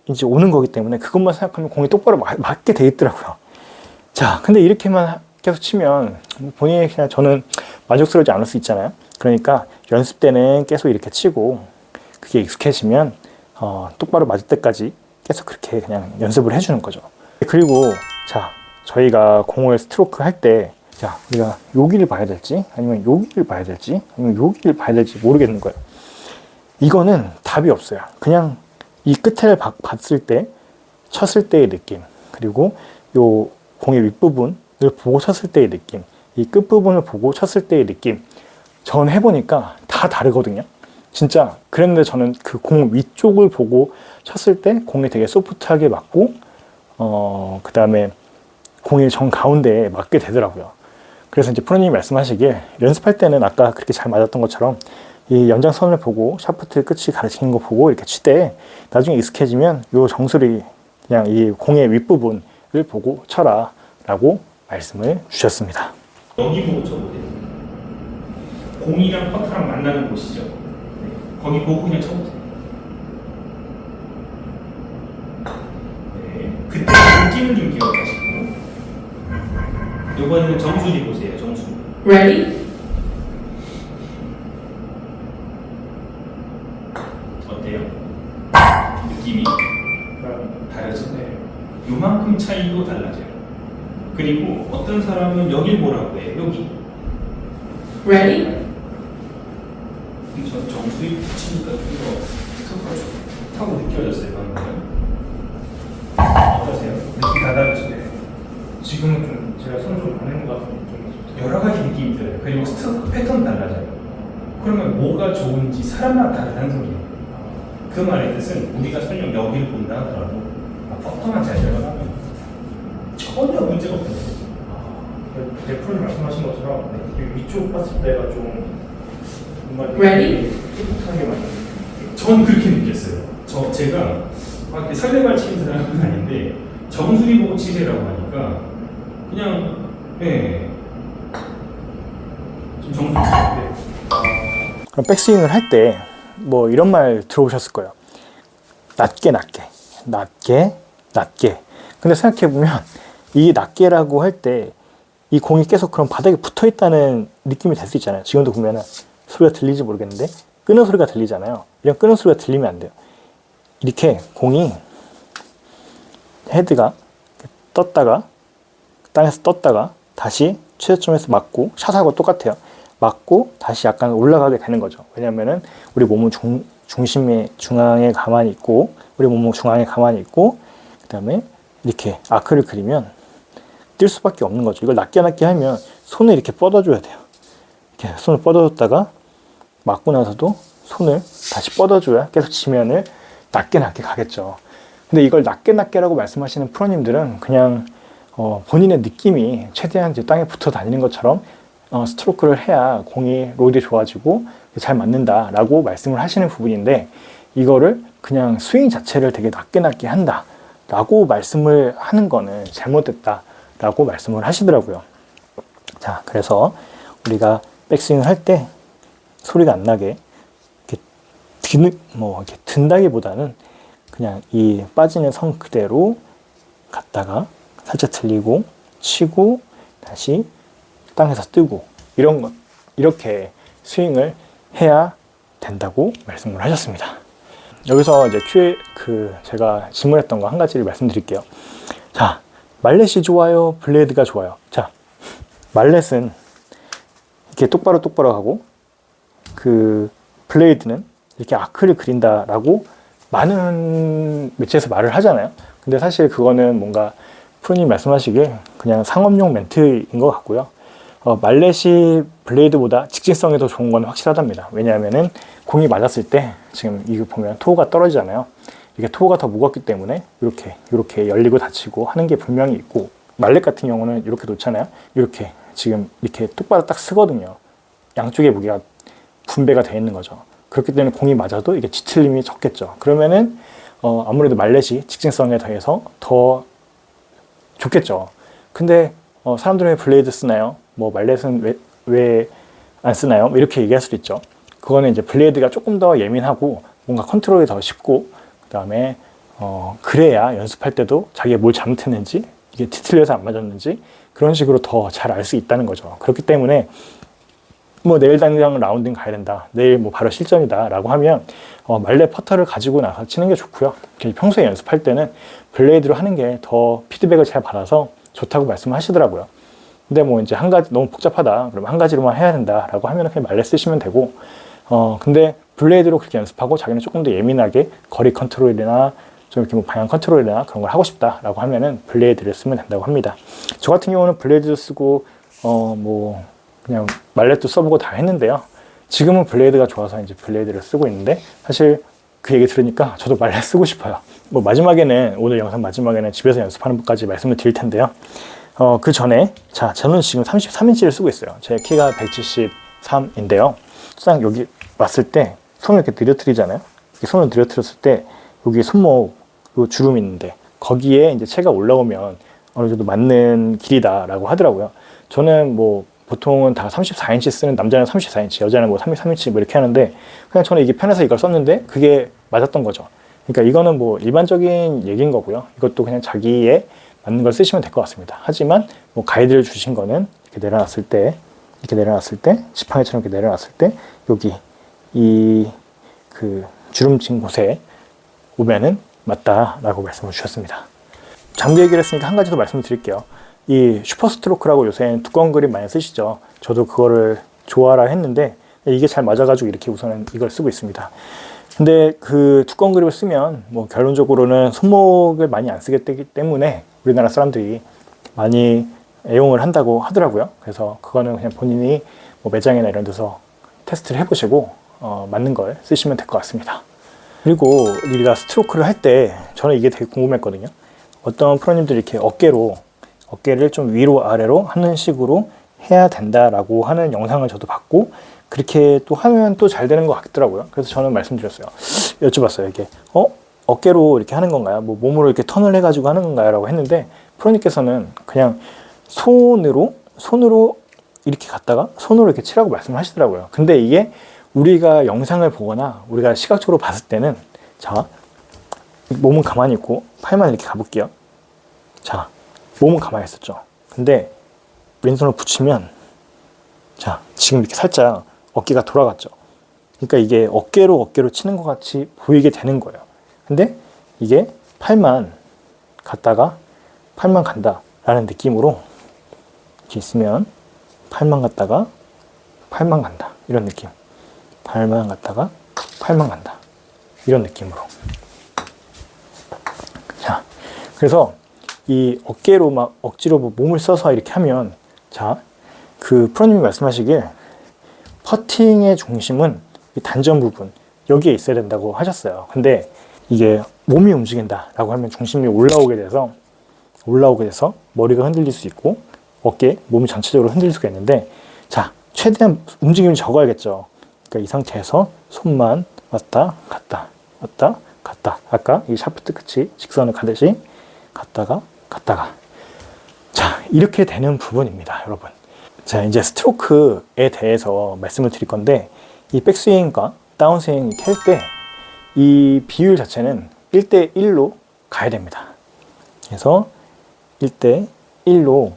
이제 오는 거기 때문에 그것만 생각하면 공이 똑바로 맞게 돼 있더라고요. 근데 이렇게만 계속 치면 본인이 그냥 저는 만족스러우지 않을 수 있잖아요. 그러니까 연습 때는 계속 이렇게 치고 그게 익숙해지면 똑바로 맞을 때까지 계속 그렇게 그냥 연습을 해주는 거죠. 그리고 저희가 공을 스트로크 할 때 우리가 여기를 봐야 될지 아니면 여기를 봐야 될지 아니면 여기를 봐야 될지 모르겠는 거예요. 이거는 답이 없어요. 그냥 이 끝을 봤을 때 쳤을 때의 느낌 그리고 요 공의 윗부분을 보고 쳤을 때의 느낌 이 끝부분을 보고 쳤을 때의 느낌, 전 해보니까 다 다르거든요. 진짜 그랬는데 저는 그 공 위쪽을 보고 쳤을 때 공이 되게 소프트하게 맞고 그 다음에 공이 정 가운데에 맞게 되더라고요. 그래서 이제 프로님이 말씀하시길 연습할 때는 아까 그렇게 잘 맞았던 것처럼 이 연장선을 보고 샤프트 끝이 가르치는 거 보고 이렇게 치되 나중에 익숙해지면 요 정수리 그냥 이 공의 윗부분을 보고 쳐라 라고 말씀을 주셨습니다. 여기 보고 쳐보세요. 공이랑 퍼트랑 만나는 곳이죠. 네. 거기 보고 그냥 쳐보세요. 네. 그때 느낌을 좀 기억하시고 이번에는 정수리 보세요. 정수리. Ready? 어때요? 느낌이 다르죠? 네. 요만큼 차이도 달라져요. 그리고 어떤 사람은 여길 보라고 해요. 여기. Ready? 전 정수리 붙이니까 좀더 타고 느껴졌어요. 방금. 어떠세요? 느낌 다 다르시네. 지금은 좀 제가 손을 좀 많은 것 같은데 좀 여러 가지 느낌이 들어요. 그리고 스트로크 패턴 달라져요. 그러면 뭐가 좋은지 사람마다 다르다는 소리예요. 그 말의 뜻은 우리가 설령 여기를 본다 하더라도 퍼터만 잘 들어가면 전혀 문제가 없어요. 대표님 말씀하신 것처럼 이 위쪽 봤을 때가 좀 뭔가 Ready? 깨끗하게 맞는 전 그렇게 느꼈어요. 제가 막 이렇게 설레발 치는 사람은 아닌데 정수리 보고 치세라고 하니까 그냥 좀 정수리 치는데 그럼 백스윙을 할 때 뭐 이런 말 들어보셨을 거예요. 낮게 낮게 낮게 낮게. 근데 생각해보면 이 낮게라고 할 때 이 공이 계속 그런 바닥에 붙어 있다는 느낌이 될 수 있잖아요. 지금도 보면은 소리가 들리지 모르겠는데 끄는 소리가 들리잖아요. 이런 끄는 소리가 들리면 안 돼요. 이렇게 공이 헤드가 떴다가 땅에서 떴다가 다시 최저점에서 맞고 샷하고 똑같아요. 맞고 다시 약간 올라가게 되는 거죠. 왜냐면은 우리 몸은 중심의 중앙에 가만히 있고 우리 몸은 중앙에 가만히 있고 그 다음에 이렇게 아크를 그리면 뛸 수밖에 없는 거죠. 이걸 낮게 낮게 하면 손을 이렇게 뻗어줘야 돼요. 이렇게 손을 뻗어줬다가 맞고 나서도 손을 다시 뻗어줘야 계속 지면을 낮게 낮게 가겠죠. 근데 이걸 낮게 낮게라고 말씀하시는 프로님들은 그냥 본인의 느낌이 최대한 이제 땅에 붙어 다니는 것처럼 스트로크를 해야 공이 롤이 좋아지고 잘 맞는다라고 말씀을 하시는 부분인데 이거를 그냥 스윙 자체를 되게 낮게 낮게 한다라고 말씀을 하는 거는 잘못됐다라고 말씀을 하시더라고요. 자, 그래서 우리가 백스윙을 할 때 소리가 안 나게 이렇게 든다기보다는 그냥 이 빠지는 선 그대로 갔다가 살짝 들리고 치고 다시 땅에서 뜨고 이런 것 이렇게 스윙을 해야 된다고 말씀을 하셨습니다. 여기서 이제 제가 질문했던 거 한 가지를 말씀드릴게요. 자, 말렛이 좋아요, 블레이드가 좋아요. 자, 말렛은 이렇게 똑바로 하고 그 블레이드는 이렇게 아크를 그린다라고 많은 매체에서 말을 하잖아요. 근데 사실 그거는 뭔가 프로님 말씀하시길 그냥 상업용 멘트인 것 같고요. 말렛이 블레이드보다 직진성이 더 좋은 건 확실하답니다. 왜냐하면은 공이 맞았을 때 지금 이거 보면 토우가 떨어지잖아요. 이게 토우가 더 무겁기 때문에 이렇게 열리고 닫히고 하는 게 분명히 있고 말렛 같은 경우는 이렇게 놓잖아요. 이렇게 지금 이렇게 똑바로 딱 쓰거든요. 양쪽의 무게가 분배가 되어 있는 거죠. 그렇기 때문에 공이 맞아도 이게 뒤틀림이 적겠죠. 그러면은 아무래도 말렛이 직진성에 더해서 더 좋겠죠. 근데 사람들은 왜 블레이드 쓰나요? 뭐 말렛은 왜 안 쓰나요? 이렇게 얘기할 수도 있죠. 그거는 이제 블레이드가 조금 더 예민하고 뭔가 컨트롤이 더 쉽고 그 다음에 그래야 연습할 때도 자기가 뭘 잘못했는지 이게 뒤틀려서 안 맞았는지 그런 식으로 더 잘 알 수 있다는 거죠. 그렇기 때문에 뭐 내일 당장 라운딩 가야 된다. 내일 뭐 바로 실전이다 라고 하면 말렛 퍼터를 가지고 나서 치는 게 좋고요. 평소에 연습할 때는 블레이드로 하는 게 더 피드백을 잘 받아서 좋다고 말씀하시더라고요. 근데 뭐 이제 한 가지 너무 복잡하다. 그러면 한 가지로만 해야 된다라고 하면 그냥 말렛 쓰시면 되고 근데 블레이드로 그렇게 연습하고 자기는 조금 더 예민하게 거리 컨트롤이나 좀 이렇게 뭐 방향 컨트롤이나 그런 걸 하고 싶다라고 하면은 블레이드를 쓰면 된다고 합니다. 저 같은 경우는 블레이드도 쓰고 뭐 그냥 말렛도 써보고 다 했는데요. 지금은 블레이드가 좋아서 이제 블레이드를 쓰고 있는데 사실 그 얘기 들으니까 저도 말렛 쓰고 싶어요. 뭐 마지막에는 오늘 영상 마지막에는 집에서 연습하는 법까지 말씀을 드릴 텐데요. 그 전에 자 저는 지금 33인치를 쓰고 있어요. 제 키가 173인데요. 딱 여기 왔을 때 손을 이렇게 늘어뜨리잖아요. 이렇게 손을 늘어뜨렸을 때 여기 손목 요 주름이 있는데 거기에 이제 채가 올라오면 어느 정도 맞는 길이다라고 하더라고요. 저는 뭐 보통은 다 34인치 쓰는 남자는 34인치, 여자는 뭐 33인치 뭐 이렇게 하는데 그냥 저는 이게 편해서 이걸 썼는데 그게 맞았던 거죠. 그러니까 이거는 뭐 일반적인 얘기인 거고요. 이것도 그냥 자기의 맞는 걸 쓰시면 될 것 같습니다. 하지만 뭐 가이드를 주신 거는 이렇게 내려놨을 때 지팡이처럼 이렇게 내려놨을 때 여기 이 그 주름진 곳에 오면은 맞다라고 말씀을 주셨습니다. 장비 얘기를 했으니까 한 가지 더 말씀을 드릴게요. 이 슈퍼스트로크라고 요새 두꺼운 그립 많이 쓰시죠. 저도 그거를 좋아라 했는데 이게 잘 맞아가지고 이렇게 우선은 이걸 쓰고 있습니다. 근데 그 두꺼운 그립을 쓰면 뭐 결론적으로는 손목을 많이 안 쓰기 때문에 우리나라 사람들이 많이 애용을 한다고 하더라고요. 그래서 그거는 그냥 본인이 뭐 매장이나 이런 데서 테스트를 해보시고 맞는 걸 쓰시면 될 것 같습니다. 그리고 우리가 스트로크를 할 때 저는 이게 되게 궁금했거든요. 어떤 프로님들이 이렇게 어깨를 좀 위로 아래로 하는 식으로 해야 된다라고 하는 영상을 저도 봤고 그렇게 또 하면 또 잘 되는 것 같더라고요. 그래서 저는 말씀드렸어요. 여쭤봤어요. 이게 어깨로 이렇게 하는 건가요? 뭐 몸으로 이렇게 턴을 해가지고 하는 건가요? 라고 했는데 프로님께서는 그냥 손으로 이렇게 갔다가 손으로 이렇게 치라고 말씀을 하시더라고요. 근데 이게 우리가 영상을 보거나 우리가 시각적으로 봤을 때는 자 몸은 가만히 있고 팔만 이렇게 가볼게요. 자 몸은 가만히 있었죠. 근데 왼손을 붙이면 자 지금 이렇게 살짝 어깨가 돌아갔죠. 그러니까 이게 어깨로 치는 것 같이 보이게 되는 거예요. 근데 이게 팔만 갔다가 팔만 간다 라는 느낌으로 이렇게 있으면 팔만 갔다가 팔만 간다 이런 느낌. 팔만 갔다가 팔만 간다 이런 느낌으로. 자 그래서 이 어깨로 막 억지로 뭐 몸을 써서 이렇게 하면 자 그 프로님이 말씀하시길 퍼팅의 중심은 이 단전 부분 여기에 있어야 된다고 하셨어요. 근데 이게 몸이 움직인다 라고 하면 중심이 올라오게 돼서 머리가 흔들릴 수 있고 어깨 몸이 전체적으로 흔들릴 수가 있는데 자 최대한 움직임이 적어야겠죠. 그러니까 이 상태에서 손만 왔다 갔다 왔다 갔다 아까 이 샤프트 끝이 직선을 가듯이 갔다가 자 이렇게 되는 부분입니다 여러분. 자 이제 스트로크에 대해서 말씀을 드릴 건데 이 백스윙과 다운스윙 이렇게 할 때 이 비율 자체는 1대1로 가야 됩니다. 그래서 1대1로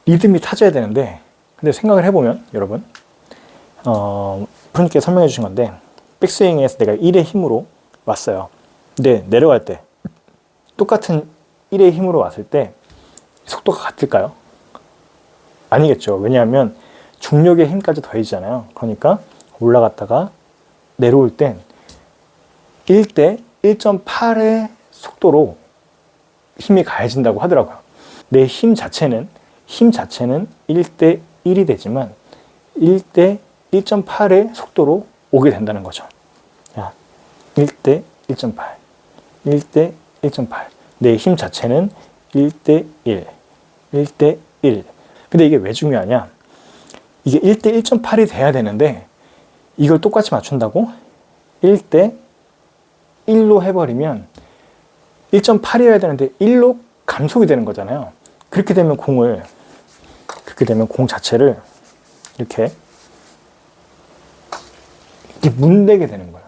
리듬이 타져야 되는데 근데 생각을 해보면 여러분 프로님께 설명해 주신 건데 백스윙에서 내가 1의 힘으로 왔어요. 근데 내려갈 때 똑같은 1의 힘으로 왔을 때 속도가 같을까요? 아니겠죠. 왜냐하면 중력의 힘까지 더해지잖아요. 그러니까 올라갔다가 내려올 땐 1대 1.8의 속도로 힘이 가해진다고 하더라고요. 내 힘 자체는 1대 1이 되지만 1대 1.8의 속도로 오게 된다는 거죠. 야, 1대 1.8, 1대 1.8. 내 힘 자체는 1대 1, 1대 1. 근데 이게 왜 중요하냐? 이게 1대 1.8이 돼야 되는데 이걸 똑같이 맞춘다고 1대 1로 해버리면 1.8이어야 되는데 1로 감속이 되는 거잖아요. 그렇게 되면 공 자체를 이렇게 문대게 되는 거예요.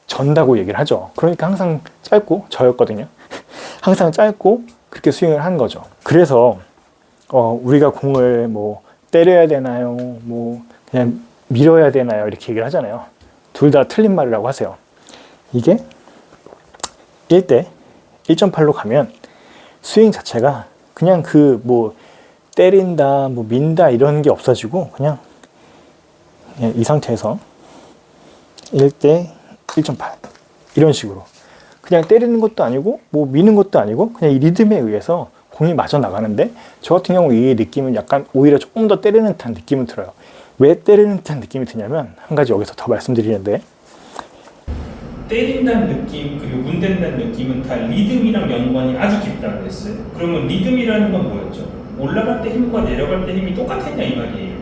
전다고 얘기를 하죠. 그러니까 항상 짧고 저였거든요. 항상 짧고 그렇게 스윙을 하는 거죠. 그래서 우리가 공을 뭐 때려야 되나요? 뭐 그냥 밀어야 되나요? 이렇게 얘기를 하잖아요. 둘 다 틀린 말이라고 하세요. 이게 1대 1.8로 가면 스윙 자체가 그냥 그 뭐 때린다, 뭐 민다 이런 게 없어지고 그냥 이 상태에서 1대 1.8 이런 식으로 그냥 때리는 것도 아니고 뭐 미는 것도 아니고 그냥 이 리듬에 의해서 공이 맞아 나가는데 저 같은 경우 이 느낌은 약간 오히려 조금 더 때리는 듯한 느낌은 들어요. 왜 때리는 듯한 느낌이 드냐면 한 가지 여기서 더 말씀드리는데 때린다는 느낌 그리고 문댄다는 느낌은 다 리듬이랑 연관이 아주 깊다고 했어요. 그러면 리듬이라는 건 뭐였죠? 올라갈 때 힘과 내려갈 때 힘이 똑같았냐 이 말이에요.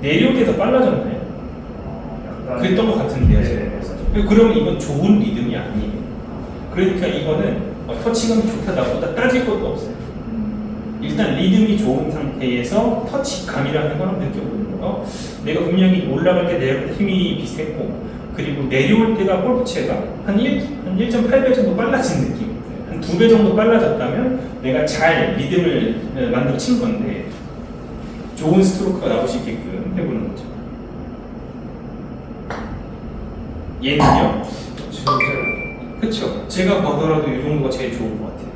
내려올 때 더 빨라졌나요? 그랬던 것 같은데요. 제가. 그러면 이건 좋은 리듬이 아니에요. 그러니까 이거는 터치감이 좋다 나보다 따질 것도 없어요. 일단 리듬이 좋은 상태에서 터치감이라는 걸 느껴보는 거예요. 내가 분명히 올라갈 때 내려갈 때 힘이 비슷했고 그리고 내려올 때가 골프채가 한 1.8배 정도 빨라진 느낌, 한 2배 정도 빨라졌다면 내가 잘 리듬을 만들어 친 건데 좋은 스트로크가 나올 수 있게끔 해보는 거죠. 얘는요? 그쵸. 제가 보더라도 이 정도가 제일 좋은 것 같아요.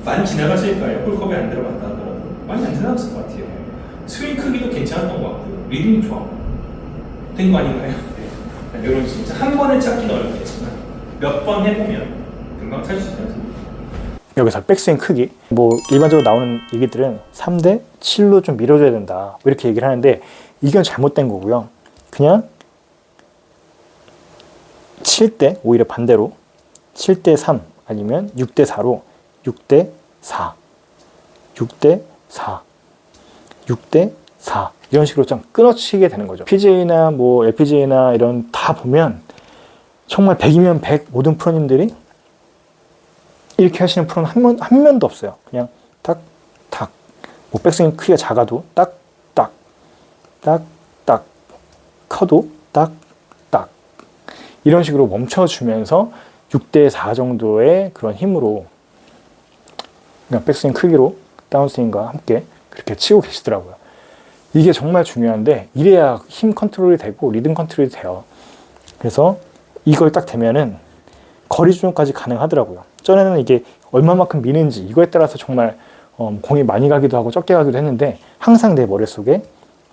많이 지나갔을까요? 홀컵에 안 들어갔다 하더라도 많이 안 지나갔을 것 같아요. 스윙 크기도 괜찮았던 것 같고요. 리듬도 좋았고 된 거 아닌가요? 네. 이런 진짜 한 번에 찾기는 어렵겠지만 몇 번 해보면 금방 찾을 수 있다는 생각입니다. 여기서 백스윙 크기 뭐 일반적으로 나오는 얘기들은 3대 7로 좀 밀어줘야 된다 이렇게 얘기를 하는데 이건 잘못된 거고요. 그냥 7대 오히려 반대로 7대 3 아니면 6대 4로 6대 4 6대 4 6대 4 이런 식으로 좀 끊어치게 되는 거죠. PGA나 뭐 LPGA나 이런 다 보면 정말 100이면 100 모든 프로님들이 이렇게 하시는 프로는 한 면도 없어요. 그냥 딱, 딱. 뭐 백스윙 크기가 작아도 딱, 딱, 딱, 딱. 커도 딱, 딱. 이런 식으로 멈춰주면서 6대 4 정도의 그런 힘으로 그냥 백스윙 크기로 다운스윙과 함께 그렇게 치고 계시더라고요. 이게 정말 중요한데 이래야 힘 컨트롤이 되고 리듬 컨트롤이 돼요. 그래서 이걸 딱 되면은 거리 조정까지 가능하더라고요. 전에는 이게 얼마만큼 미는지 이거에 따라서 정말 공이 많이 가기도 하고 적게 가기도 했는데 항상 내 머릿속에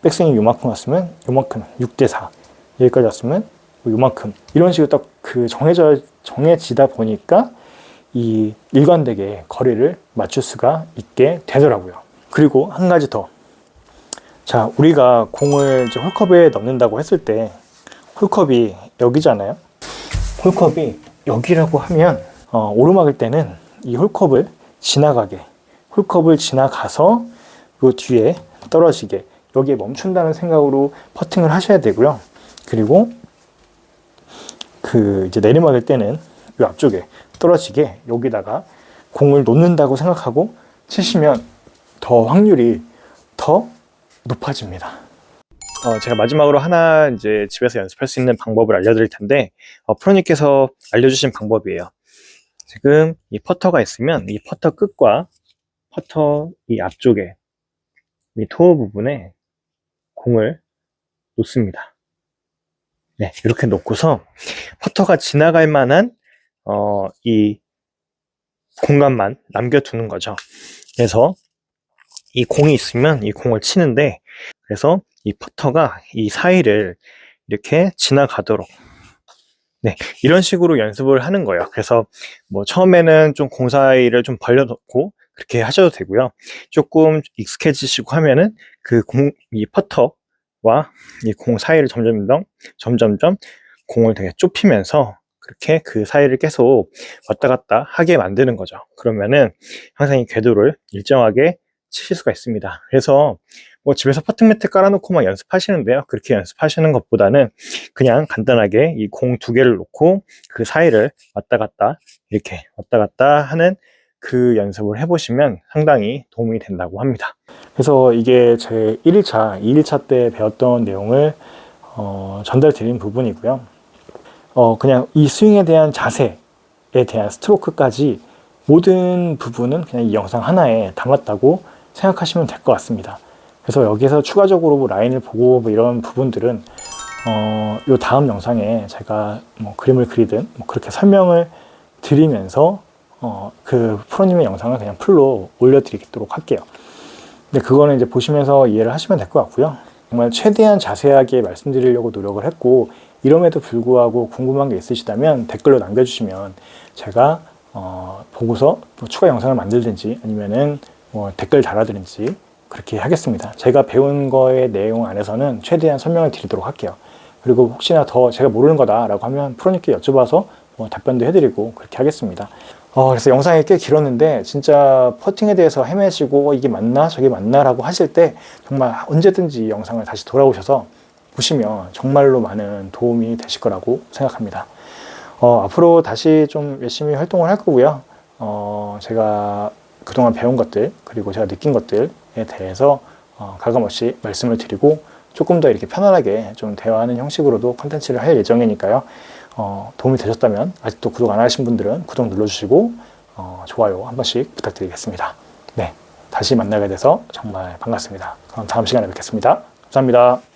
백스윙이 요만큼 왔으면 요만큼 6대 4 여기까지 왔으면 요만큼 이런 식으로 딱 그 정해지다 보니까 이 일관되게 거리를 맞출 수가 있게 되더라고요. 그리고 한 가지 더. 자, 우리가 공을 이제 홀컵에 넣는다고 했을 때 홀컵이 여기잖아요. 홀컵이 여기라고 하면 오르막일 때는 이 홀컵을 지나가서 요 뒤에 떨어지게 여기에 멈춘다는 생각으로 퍼팅을 하셔야 되고요. 그리고 그 이제 내리막일 때는 요 앞쪽에 떨어지게 여기다가 공을 놓는다고 생각하고 치시면 더 확률이 더 높아집니다. 제가 마지막으로 하나 이제 집에서 연습할 수 있는 방법을 알려드릴 텐데 프로님께서 알려주신 방법이에요. 지금 이 퍼터가 있으면 이 퍼터 끝과 퍼터 이 앞쪽에 이 토어 부분에 공을 놓습니다. 네, 이렇게 놓고서 퍼터가 지나갈 만한 이 공간만 남겨두는 거죠. 그래서 이 공이 있으면 이 공을 치는데 그래서 이 퍼터가 이 사이를 이렇게 지나가도록 네, 이런 식으로 연습을 하는 거예요. 그래서 뭐 처음에는 좀 공 사이를 좀 벌려놓고 그렇게 하셔도 되고요. 조금 익숙해지시고 하면은 이 퍼터와 이 공 사이를 점점점 공을 되게 좁히면서 그렇게 그 사이를 계속 왔다 갔다 하게 만드는 거죠. 그러면은 항상 이 궤도를 일정하게 치실 수가 있습니다. 그래서 뭐 집에서 퍼팅 매트 깔아놓고 막 연습하시는데요. 그렇게 연습하시는 것보다는 그냥 간단하게 이 공 2개를 놓고 그 사이를 왔다 갔다 이렇게 왔다 갔다 하는 그 연습을 해보시면 상당히 도움이 된다고 합니다. 그래서 이게 제 1일차, 2일차 때 배웠던 내용을 전달 드린 부분이고요. 그냥 이 스윙에 대한 자세에 대한 스트로크까지 모든 부분은 그냥 이 영상 하나에 담았다고 생각하시면 될 것 같습니다. 그래서 여기서 추가적으로 뭐 라인을 보고 뭐 이런 부분들은 요 다음 영상에 제가 뭐 그림을 그리든 뭐 그렇게 설명을 드리면서 그 프로님의 영상을 그냥 풀로 올려드리도록 할게요. 근데 그거는 이제 보시면서 이해를 하시면 될 것 같고요. 정말 최대한 자세하게 말씀드리려고 노력을 했고 이럼에도 불구하고 궁금한 게 있으시다면 댓글로 남겨주시면 제가 보고서 또 추가 영상을 만들든지 아니면은 뭐 댓글 달아드든지 그렇게 하겠습니다. 제가 배운 거의 내용 안에서는 최대한 설명을 드리도록 할게요. 그리고 혹시나 더 제가 모르는 거다라고 하면 프로님께 여쭤봐서 답변도 해드리고 그렇게 하겠습니다. 그래서 영상이 꽤 길었는데 진짜 퍼팅에 대해서 헤매시고 이게 맞나 저게 맞나 라고 하실 때 정말 언제든지 이 영상을 다시 돌아오셔서 보시면 정말로 많은 도움이 되실 거라고 생각합니다. 앞으로 다시 좀 열심히 활동을 할 거고요. 제가 그동안 배운 것들 그리고 제가 느낀 것들에 대해서 가감없이 말씀을 드리고 조금 더 이렇게 편안하게 좀 대화하는 형식으로도 콘텐츠를 할 예정이니까요. 도움이 되셨다면 아직도 구독 안 하신 분들은 구독 눌러주시고 좋아요 한 번씩 부탁드리겠습니다. 네, 다시 만나게 돼서 정말 반갑습니다. 그럼 다음 시간에 뵙겠습니다. 감사합니다.